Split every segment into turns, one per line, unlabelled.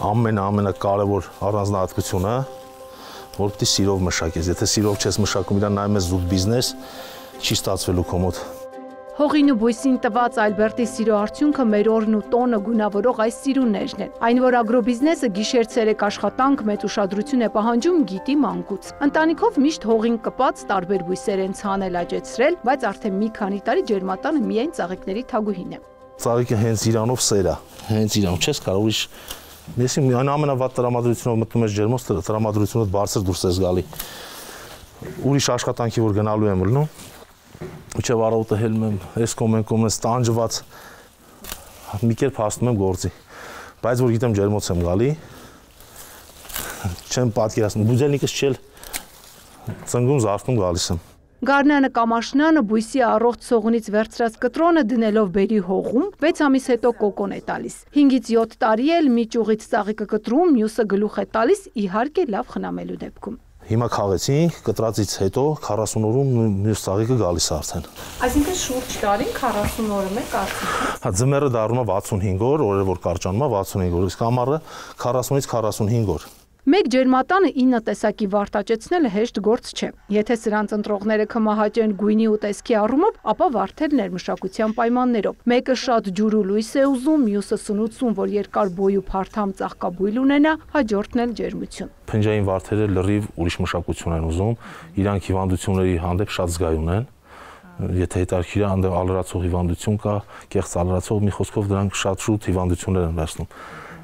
ամենակարևոր առանձնահատկությունը, որ պիտի սիրով մշակես, եթե սիրով չես մշակում, իրան նայում ես զուտ բիզնես, չի ստացվելու քո մոտ։
Հողին ու բույսին տված Ալբերտի սիրո արդյունքը մեր օրն ու տոնը գունավորող այս սիրուններն են։ Այն, որ ագրոբիզնեսը գիշեր-ցերեկ աշխատանք մեծ ուշադրություն է պահանջում, գիտի մանկուց։ Ընտանիքով միշտ հողին կպած տարբեր բույսեր են ցանել, աճեցրել, բայց արդեն մի քանի տարի ջերմատանը միայն ծաղիկների թագուհին է։
Ծաղիկը հենց իրանով սեր է, հենց իրանով չես կարող ուրիշ։ Ես այն ամենավատ տրամադրությունով մտնում ես ջերմոց, տրամադրությունը բարձր դուրս ես գալի։ Ուրիշ աշխատանքի որ գնալու եմ լնում, Ուչև առավոտը հելում եմ, ես կոմեն ստանջված, մի կերպ հասնում եմ գործի, բայց որ գիտեմ ջերմոց եմ գալի, չեմ պատկերացնում, բուձելնիկս չել ծնգում զարթնում գալիս եմ։
Գարնանը կամ աշնանը բույսի առողջ ցողունից վերցրած կտրոնը դնելով բերի հողում 6 ամիս հետո կոկոն է տալիս։ 5-ից 7 տարի էլ մի ճյուղից ծաղիկը կտրում, մյուսը գլուխ է տալիս, իհարկե լավ խնամելու դեպքում։
Հիմա քաղեցինք, կտրածից հետո 40 օրում մյուս ծաղիկը գալիս է արդեն։
Այսինքն շուրջ տարին 40 օրը մեկ արդյունք։
Հա ձմեռը դառնում է 65 օր, օրը որ կարճանում է 65 օր, իսկ ամառը 40-ից 45 օր։
Մեկ ջերմատանը 9 տեսակի վարդ աճեցնելը հեշտ գործ չէ։ Եթե սրանց ընտրողները կմահաճեն գույնի ու տեսքի առումով, ապա վարդերն ներմշակության պայմաններով։ Մեկը շատ ջուր ու լույս է ուզում, մյուսը սնուցում, որ երկար բոյ ու փարթամ ծաղկաբույլ ունենա, հաջորդն էլ ջերմություն։
Փնջային վարդերը լրիվ ուրիշ մշակություն են ուզում, իրանք հիվանդությունների հանդեպ շատ զգայուն են։ Եթե հետարքիր է անդեղ ալրացող հիվանդություն կա, կեղծ ալրացող, մի խոսքով դրանք շատ շուտ հիվանդություններ են վերցնում։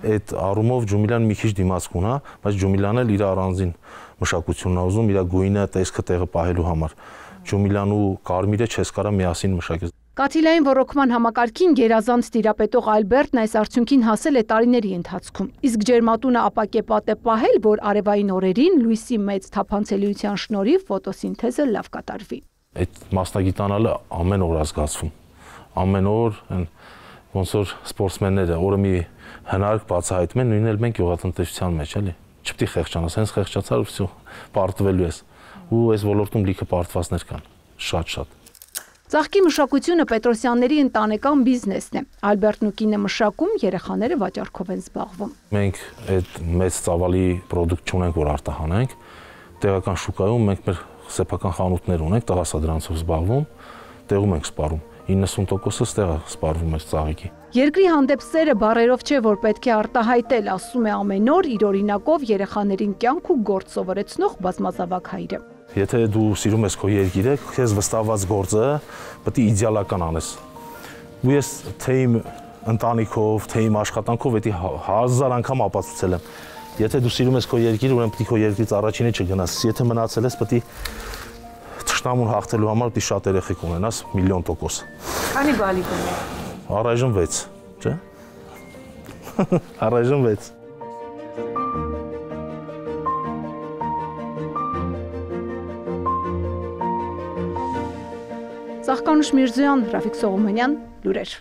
Այդ առումով Ջումիլան մի քիչ դիմացկուն է, բայց Ջումիլան էլ իր առանձին մշակությունն է ուզում, իր գույնը, տեսքը տեղը պահելու համար։ Ջումիլան ու կարմիրը չես կարա միասին մշակես։
Կաթիլային ոռոգման համակարգին գերազանց տիրապետող Ալբերտն այս արդյունքին հասել է տարիների ընթացքում։ Իսկ ջերմատունը ապակեպատ է պահել, որ արևային օրերին լույսի մեծ թափանցելիության շնորհիվ ֆոտոսինթեզը լավ կատարվի։
Այդ մասնագիտանալը ամեն օր ազգացվում։ Ամեն օր ոնց որ սպորտսմենները օրը մի հնարք բացահայտում են, նույնն էլ մենք գյուղատնտեսության մեջ էլի։ Չպետք է խեղճանաս, հենց խեղճացար ու վсё, պարտվելու ես։ Ու այս ոլորտում լիքը պարտվածներ կան, շատ։
Ծաղկի մշակությունը Պետրոսյանների ընտանեկան բիզնեսն է։ Ալբերտն ու կինը մշակում, երեխաները վաճառքով են զբաղվում։
Մենք այդ մեծ ծավալի պրոդուկտ չունենք, որ արտահանենք։ Տեղական շուկայում մենք մեր սեփական խանութներ ունենք, տղասա դրանցով զբաղվում, տեղում ենք սպառում։ 90%-ը ստեղ է սպառվում այս ծաղիկի։
Երկրի հանդեպ սերը բառերով չէ, որ պետք է արտահայտել, ասում է ամեն օր իր օրինակով երեխաներին կյանք ու գործ սովորեցնող բազմազավակ հայրը։
Եթե դու սիրում ես քո երկիրը, քեզ վստահված գործը պետք է իդեալական անես։ Ու ես թե իմ ընտանիքով, թե իմ աշխատանքով դա 1000 անգամ ապացուցել եմ։ Եթե դու սիրում ես քո երկիրը, ուրեմն պետք է քո երկրից առաջինը չգնաս։ Եթե մնացել ես, պետք է թշնամուն հաղթելու համար պետք է շատ երեխեք ունենաս, 1,000,000%։
Քանի բալիկ ունես։
Առայժմ 6, չէ՞։ Առայժմ 6։
Ծաղկանուշ Միրզոյան, Ռաֆիկ Սողոմոնյան, լուրեր։